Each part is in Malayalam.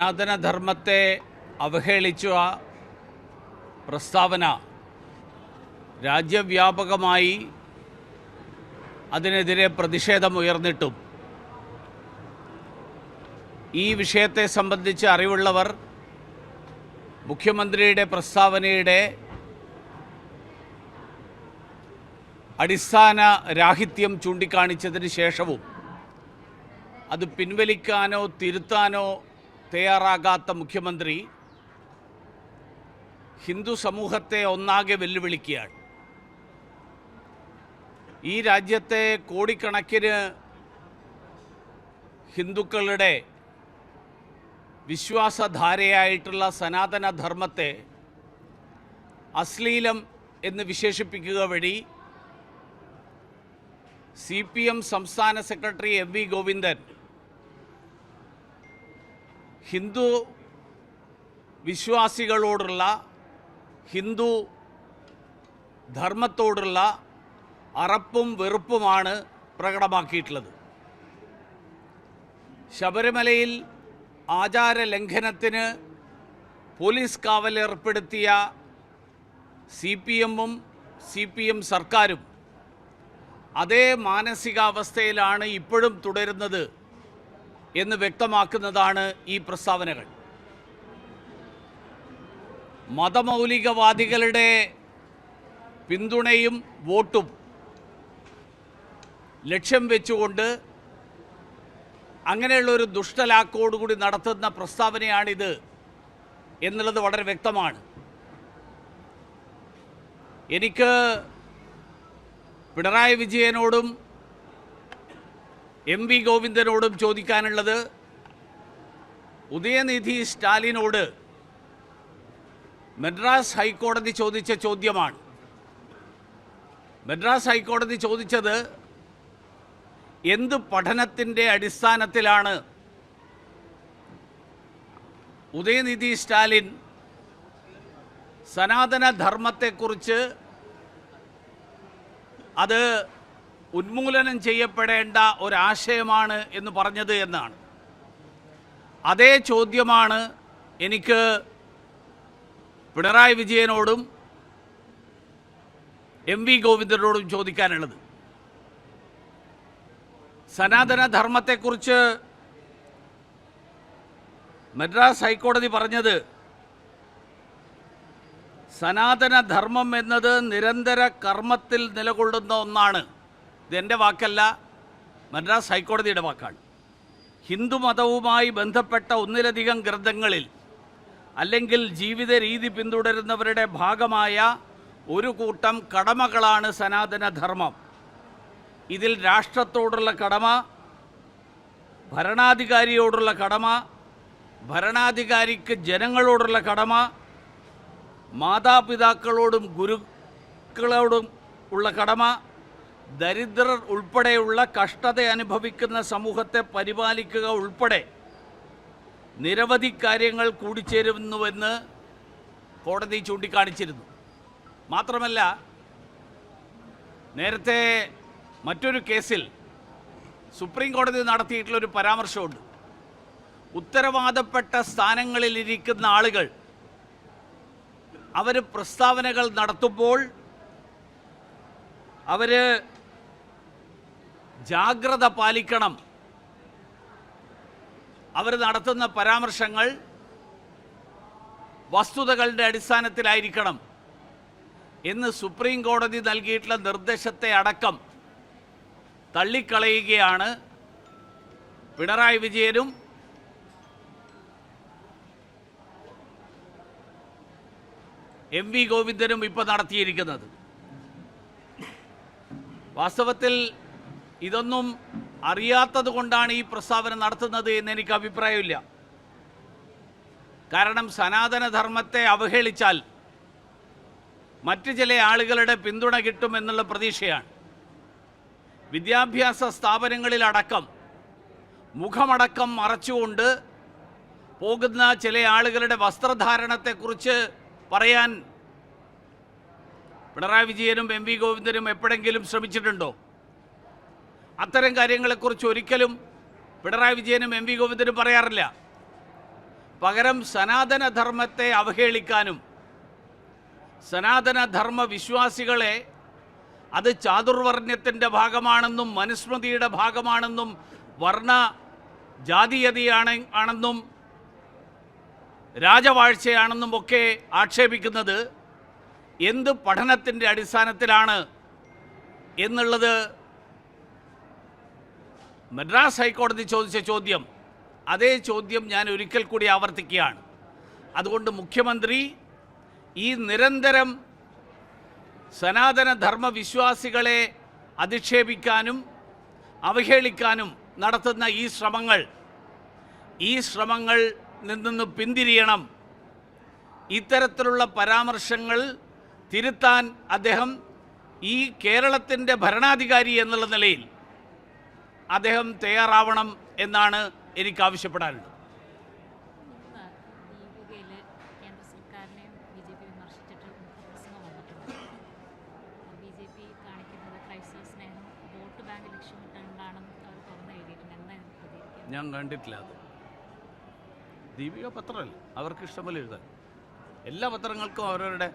സനാതനധർമ്മത്തെ അവഹേളിച്ച പ്രസ്താവന രാജ്യവ്യാപകമായി അതിനെതിരെ പ്രതിഷേധമുയർന്നിട്ടും ഈ വിഷയത്തെ സംബന്ധിച്ച് അറിവുള്ളവർ മുഖ്യമന്ത്രിയുടെ പ്രസ്താവനയുടെ അടിസ്ഥാന രാഹിത്യം ചൂണ്ടിക്കാണിച്ചതിന് ശേഷവും അത് പിൻവലിക്കാനോ തിരുത്താനോ തയ്യാറാകാത്ത മുഖ്യമന്ത്രി ഹിന്ദു സമൂഹത്തെ ഒന്നാകെ വെല്ലുവിളിക്കുകയാണ്. ഈ രാജ്യത്തെ കോടിക്കണക്കിന് ഹിന്ദുക്കളുടെ വിശ്വാസധാരയായിട്ടുള്ള സനാതനധർമ്മത്തെ അശ്ലീലം എന്ന് വിശേഷിപ്പിക്കുക വഴി CPM സംസ്ഥാന സെക്രട്ടറി MV ഗോവിന്ദൻ ഹിന്ദു വിശ്വാസികളോടുള്ള ഹിന്ദു ധർമ്മത്തോടുള്ള അറപ്പും വെറുപ്പുമാണ് പ്രകടമാക്കിയിട്ടുള്ളത്. ശബരിമലയിൽ ആചാരലംഘനത്തിന് പോലീസ് കാവലേർപ്പെടുത്തിയ CPM-ഉം CPM സർക്കാരും അതേ മാനസികാവസ്ഥയിലാണ് ഇപ്പോഴും തുടരുന്നത് എന്ന് വ്യക്തമാക്കുന്നതാണ് ഈ പ്രസ്താവനകൾ. മതമൗലികവാദികളുടെ പിന്തുണയും വോട്ടും ലക്ഷ്യം വെച്ചുകൊണ്ട് അങ്ങനെയുള്ളൊരു ദുഷ്ടലാക്കോടുകൂടി നടത്തുന്ന പ്രസ്താവനയാണിത് എന്നുള്ളത് വളരെ വ്യക്തമാണ്. എനിക്ക് പിണറായി വിജയനോടും MV ഗോവിന്ദനോടും ചോദിക്കാനുള്ളത്, ഉദയനിധി സ്റ്റാലിനോട് മദ്രാസ് ഹൈക്കോടതി ചോദിച്ച ചോദ്യമാണ്. മദ്രാസ് ഹൈക്കോടതി ചോദിച്ചത് എന്ത് പഠനത്തിൻ്റെ അടിസ്ഥാനത്തിലാണ് ഉദയനിധി സ്റ്റാലിൻ സനാതനധർമ്മത്തെക്കുറിച്ച് അത് ഉന്മൂലനം ചെയ്യപ്പെടേണ്ട ഒരാശയമാണ് എന്ന് പറഞ്ഞത് എന്നാണ്. അതേ ചോദ്യമാണ് എനിക്ക് പിണറായി വിജയനോടും MV ഗോവിന്ദനോടും ചോദിക്കാനുള്ളത്. സനാതനധർമ്മത്തെക്കുറിച്ച് മദ്രാസ് ഹൈക്കോടതി പറഞ്ഞത് സനാതനധർമ്മം എന്നത് നിരന്തര കർമ്മത്തിൽ നിലകൊള്ളുന്ന ഒന്നാണ്. ഇതെൻ്റെ വാക്കല്ല, മദ്രാസ് ഹൈക്കോടതിയുടെ വാക്കാണ്. ഹിന്ദുമതവുമായി ബന്ധപ്പെട്ട ഒന്നിലധികം ഗ്രന്ഥങ്ങളിൽ അല്ലെങ്കിൽ ജീവിത രീതി പിന്തുടരുന്നവരുടെ ഭാഗമായ ഒരു കൂട്ടം കടമകളാണ് സനാതനധർമ്മം. ഇതിൽ രാഷ്ട്രത്തോടുള്ള കടമ, ഭരണാധികാരിയോടുള്ള കടമ, ഭരണാധികാരിക്ക് ജനങ്ങളോടുള്ള കടമ, മാതാപിതാക്കളോടും ഗുരുക്കളോടും ഉള്ള കടമ, ദരിദ്രർ ഉൾപ്പെടെയുള്ള കഷ്ടത അനുഭവിക്കുന്ന സമൂഹത്തെ പരിപാലിക്കുക ഉൾപ്പെടെ നിരവധി കാര്യങ്ങൾ കൂടിച്ചേരുന്നുവെന്ന് കോടതി ചൂണ്ടിക്കാണിച്ചിരുന്നു. മാത്രമല്ല, നേരത്തെ മറ്റൊരു കേസിൽ സുപ്രീം കോടതി നടത്തിയിട്ടുള്ളൊരു പരാമർശമുണ്ട്. ഉത്തരവാദപ്പെട്ട സ്ഥാനങ്ങളിലിരിക്കുന്ന ആളുകൾ അവർ പ്രസ്താവനകൾ നടത്തുമ്പോൾ അവർ ജാഗ്രത പാലിക്കണം. അവർ നടത്തുന്ന പരാമർശങ്ങൾ വസ്തുതകളുടെ അടിസ്ഥാനത്തിലായിരിക്കണം എന്ന് സുപ്രീം കോടതി നൽകിയിട്ടുള്ള നിർദ്ദേശത്തെ അടക്കം തള്ളിക്കളയുകയാണ് പിണറായി വിജയനും MV ഗോവിന്ദനും ഇപ്പോൾ നടത്തിയിരിക്കുന്നത്. വാസ്തവത്തിൽ ഇതൊന്നും അറിയാത്തത് കൊണ്ടാണ് ഈ പ്രസ്താവന നടത്തുന്നത് എന്ന് എനിക്ക് അഭിപ്രായമില്ല. കാരണം സനാതനധർമ്മത്തെ അവഹേളിച്ചാൽ മറ്റ് ചില ആളുകളുടെ പിന്തുണ കിട്ടുമെന്നുള്ള പ്രതീക്ഷയാണ്. വിദ്യാഭ്യാസ സ്ഥാപനങ്ങളിലടക്കം മുഖമടക്കം മറച്ചുകൊണ്ട് പോകുന്ന ചില ആളുകളുടെ വസ്ത്രധാരണത്തെക്കുറിച്ച് പറയാൻ പിണറായി വിജയനും MV ഗോവിന്ദനും എപ്പോഴെങ്കിലും ശ്രമിച്ചിട്ടുണ്ടോ? അത്തരം കാര്യങ്ങളെക്കുറിച്ച് ഒരിക്കലും പിണറായി വിജയനും MV ഗോവിന്ദനും പറയാറില്ല. പകരം സനാതനധർമ്മത്തെ അവഹേളിക്കാനും സനാതനധർമ്മ വിശ്വാസികളെ അത് ചാതുർവർണ്ണ്യത്തിൻ്റെ ഭാഗമാണെന്നും മനുസ്മൃതിയുടെ ഭാഗമാണെന്നും വർണ്ണ ജാതീയതയാണെന്നും രാജവാഴ്ചയാണെന്നും ഒക്കെ ആക്ഷേപിക്കുന്നത് എന്ത് പഠനത്തിൻ്റെ അടിസ്ഥാനത്തിലാണ് എന്നുള്ളത് മദ്രാസ് ഹൈക്കോടതി ചോദിച്ച ചോദ്യം, അതേ ചോദ്യം ഞാൻ ഒരിക്കൽ കൂടി ആവർത്തിക്കുകയാണ്. അതുകൊണ്ട് മുഖ്യമന്ത്രി ഈ നിരന്തരം സനാതനധർമ്മ വിശ്വാസികളെ അധിക്ഷേപിക്കാനും അവഹേളിക്കാനും നടത്തുന്ന ഈ ശ്രമങ്ങൾ നിന്ന് പിന്തിരിയണം. ഇത്തരത്തിലുള്ള പരാമർശങ്ങൾ തിരുത്താൻ അദ്ദേഹം ഈ കേരളത്തിൻ്റെ ഭരണാധികാരി എന്നുള്ള നിലയിൽ അദ്ദേഹം തയ്യാറാവണം എന്നാണ് എനിക്ക് ആവശ്യപ്പെടാനുള്ളത്. ഞാൻ കണ്ടിട്ടില്ല അത്. ദീപിക പത്രമല്ല, അവർക്ക് ഇഷ്ടം പോലെ എഴുതാൻ. എല്ലാ പത്രങ്ങൾക്കും അവരവരുടെ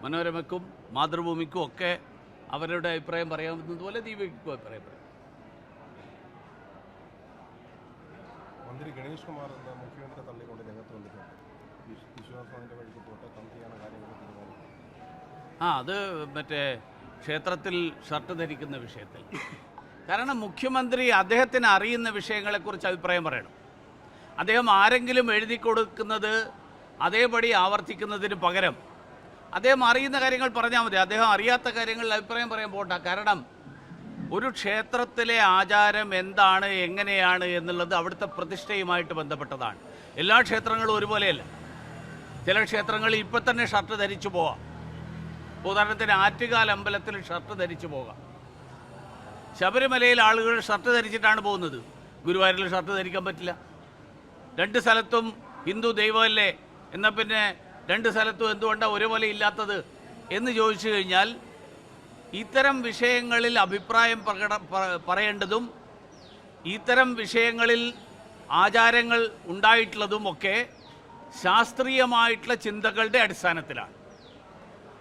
മനോരമയ്ക്കും മാതൃഭൂമിക്കും ഒക്കെ അവരുടെ അഭിപ്രായം പറയാവുന്നതുപോലെ ദീപികയ്ക്കും അഭിപ്രായം പറയാം. മന്ത്രി ഗണേഷ് കുമാർ എന്ന മുഖ്യമന്ത്രി തള്ളിക്കൊണ്ട് രംഗത്ത് വന്നിട്ടുണ്ട്. വിശ്വാസത്തിന്റെ വഴിക്ക് പോട്ടെ, തമ്മിയാണ് കാര്യങ്ങൾ തീരുമാനിക്കുന്നത്. അത് മറ്റേ ക്ഷേത്രത്തിൽ ഷർട്ട് ധരിക്കുന്ന വിഷയത്തിൽ. കാരണം മുഖ്യമന്ത്രി അദ്ദേഹത്തിന് അറിയുന്ന വിഷയങ്ങളെക്കുറിച്ച് അഭിപ്രായം പറയണം. അദ്ദേഹം ആരെങ്കിലും എഴുതി കൊടുക്കുന്നത് അതേപടി ആവർത്തിക്കുന്നതിന് പകരം അദ്ദേഹം അറിയുന്ന കാര്യങ്ങൾ പറഞ്ഞാൽ മതി. അദ്ദേഹം അറിയാത്ത കാര്യങ്ങളിൽ അഭിപ്രായം പറയാൻ പോകണ്ട. കാരണം ഒരു ക്ഷേത്രത്തിലെ ആചാരം എന്താണ്, എങ്ങനെയാണ് എന്നുള്ളത് അവിടുത്തെ പ്രതിഷ്ഠയുമായിട്ട് ബന്ധപ്പെട്ടതാണ്. എല്ലാ ക്ഷേത്രങ്ങളും ഒരുപോലെയല്ല. ചില ക്ഷേത്രങ്ങളിൽ ഇപ്പം തന്നെ ഷർട്ട് ധരിച്ചു പോകാം. ഉദാഹരണത്തിന് ആറ്റുകാൽ അമ്പലത്തിൽ ഷർട്ട് ധരിച്ചു പോകാം. ശബരിമലയിൽ ആളുകൾ ഷർട്ട് ധരിച്ചിട്ടാണ് പോകുന്നത്. ഗുരുവായൂരിൽ ഷർട്ട് ധരിക്കാൻ പറ്റില്ല. രണ്ട് സ്ഥലത്തും ഹിന്ദു ദൈവമല്ലേ, എന്നാൽ പിന്നെ രണ്ട് സ്ഥലത്തും എന്തുകൊണ്ടാണ് ഒരുപോലെ ഇല്ലാത്തത് എന്ന് ചോദിച്ചു കഴിഞ്ഞാൽ ഇത്തരം വിഷയങ്ങളിൽ അഭിപ്രായം പറയേണ്ടതും ഇത്തരം വിഷയങ്ങളിൽ ആചാരങ്ങൾ ഉണ്ടായിട്ടുള്ളതുമൊക്കെ ശാസ്ത്രീയമായിട്ടുള്ള ചിന്തകളുടെ അടിസ്ഥാനത്തിലാണ്.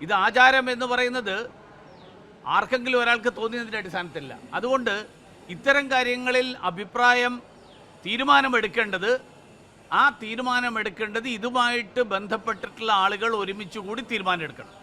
ഇത് ആചാരം എന്ന് പറയുന്നത് ആർക്കെങ്കിലും ഒരാൾക്ക് തോന്നിയതിൻ്റെ അടിസ്ഥാനത്തിലല്ല. അതുകൊണ്ട് ഇത്തരം കാര്യങ്ങളിൽ തീരുമാനമെടുക്കേണ്ടത് ഇതുമായിട്ട് ബന്ധപ്പെട്ടിട്ടുള്ള ആളുകൾ ഒരുമിച്ച് കൂടി തീരുമാനമെടുക്കണം.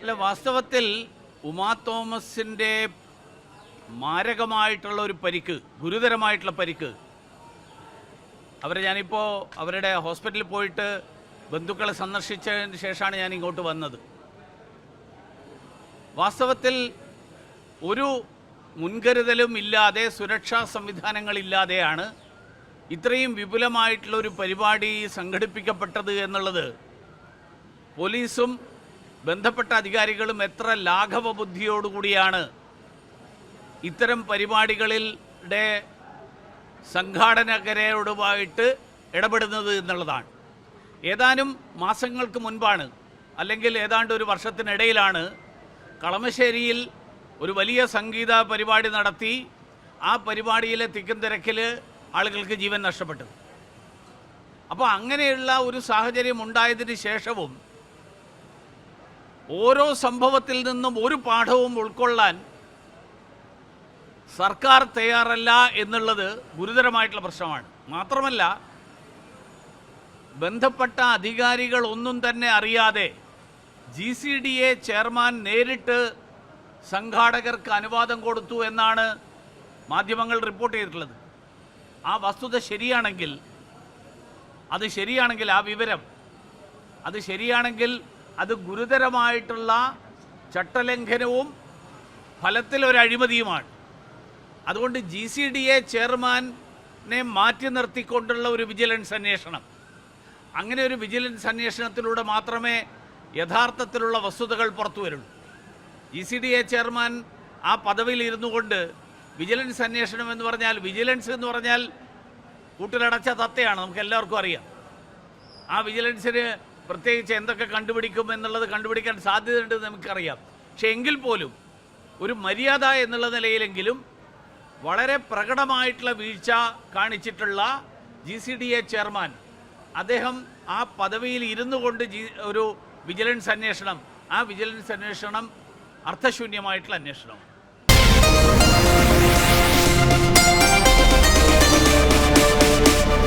അല്ല, വാസ്തവത്തിൽ ഉമാ തോമസിൻ്റെ മാരകമായിട്ടുള്ള ഒരു പരിക്ക്, ഗുരുതരമായിട്ടുള്ള പരിക്ക്, ഞാനിപ്പോൾ അവരുടെ ഹോസ്പിറ്റലിൽ പോയിട്ട് ബന്ധുക്കളെ സന്ദർശിച്ചതിന് ശേഷമാണ് ഞാൻ ഇങ്ങോട്ട് വന്നത്. വാസ്തവത്തിൽ ഒരു മുൻകരുതലും ഇല്ലാതെ, സുരക്ഷാ സംവിധാനങ്ങളില്ലാതെയാണ് ഇത്രയും വിപുലമായിട്ടുള്ള ഒരു പരിപാടി സംഘടിപ്പിക്കപ്പെട്ടത് എന്നുള്ളത് പോലീസും ബന്ധപ്പെട്ട അധികാരികളും എത്ര ലാഘവ ബുദ്ധിയോടുകൂടിയാണ് ഇത്തരം പരിപാടികളിലെ സംഘാടകരോടുമായിട്ട് ഇടപെടുന്നത് എന്നുള്ളതാണ്. ഏതാനും മാസങ്ങൾക്ക് മുൻപാണ്, അല്ലെങ്കിൽ ഏതാണ്ട് ഒരു വർഷത്തിനിടയിലാണ് കളമശ്ശേരിയിൽ ഒരു വലിയ സംഗീത പരിപാടി നടത്തി ആ പരിപാടിയിലെ തിക്കും തിരക്കിൽ ആളുകൾക്ക് ജീവൻ നഷ്ടപ്പെട്ടത്. അപ്പോൾ അങ്ങനെയുള്ള ഒരു സാഹചര്യം ഉണ്ടായതിന് ശേഷവും ഓരോ സംഭവത്തിൽ നിന്നും ഒരു പാഠവും ഉൾക്കൊള്ളാൻ സർക്കാർ തയ്യാറല്ല എന്നുള്ളത് ഗുരുതരമായിട്ടുള്ള പ്രശ്നമാണ്. മാത്രമല്ല, ബന്ധപ്പെട്ട അധികാരികൾ ഒന്നും തന്നെ അറിയാതെ GCDA ചെയർമാൻ നേരിട്ട് സംഘാടകർക്ക് അനുവാദം കൊടുത്തു എന്നാണ് മാധ്യമങ്ങൾ റിപ്പോർട്ട് ചെയ്തിട്ടുള്ളത്. ആ വസ്തുത ശരിയാണെങ്കിൽ, ആ വിവരം അത് ശരിയാണെങ്കിൽ അത് ഗുരുതരമായിട്ടുള്ള ചട്ടലംഘനവും ഫലത്തിൽ ഒരു അഴിമതിയുമാണ്. അതുകൊണ്ട് GCDA ചെയർമാനെ മാറ്റി നിർത്തിക്കൊണ്ടുള്ള ഒരു വിജിലൻസ് അന്വേഷണം, അങ്ങനെ ഒരു വിജിലൻസ് അന്വേഷണത്തിലൂടെ മാത്രമേ യഥാർത്ഥത്തിലുള്ള വസ്തുതകൾ പുറത്തു വരുള്ളൂ. GCDA ചെയർമാൻ ആ പദവിയിൽ ഇരുന്നു കൊണ്ട് വിജിലൻസ് അന്വേഷണം എന്ന് പറഞ്ഞാൽ, വിജിലൻസ് എന്ന് പറഞ്ഞാൽ കൂട്ടിലടച്ച തത്തയാണ്, നമുക്ക് എല്ലാവർക്കും അറിയാം. ആ വിജിലൻസിന് പ്രത്യേകിച്ച് എന്തൊക്കെ കണ്ടുപിടിക്കും എന്നുള്ളത് കണ്ടുപിടിക്കാൻ സാധ്യതയുണ്ടെന്ന് നമുക്കറിയാം. പക്ഷേ എങ്കിൽ പോലും ഒരു മര്യാദ എന്നുള്ള നിലയിലെങ്കിലും വളരെ പ്രകടമായിട്ടുള്ള വീഴ്ച കാണിച്ചിട്ടുള്ള GCDA ചെയർമാൻ, അദ്ദേഹം ആ പദവിയിൽ ഇരുന്നു കൊണ്ട് ഒരു വിജിലൻസ് അന്വേഷണം, ആ വിജിലൻസ് അന്വേഷണം അർത്ഥശൂന്യമായിട്ടുള്ള അന്വേഷണം.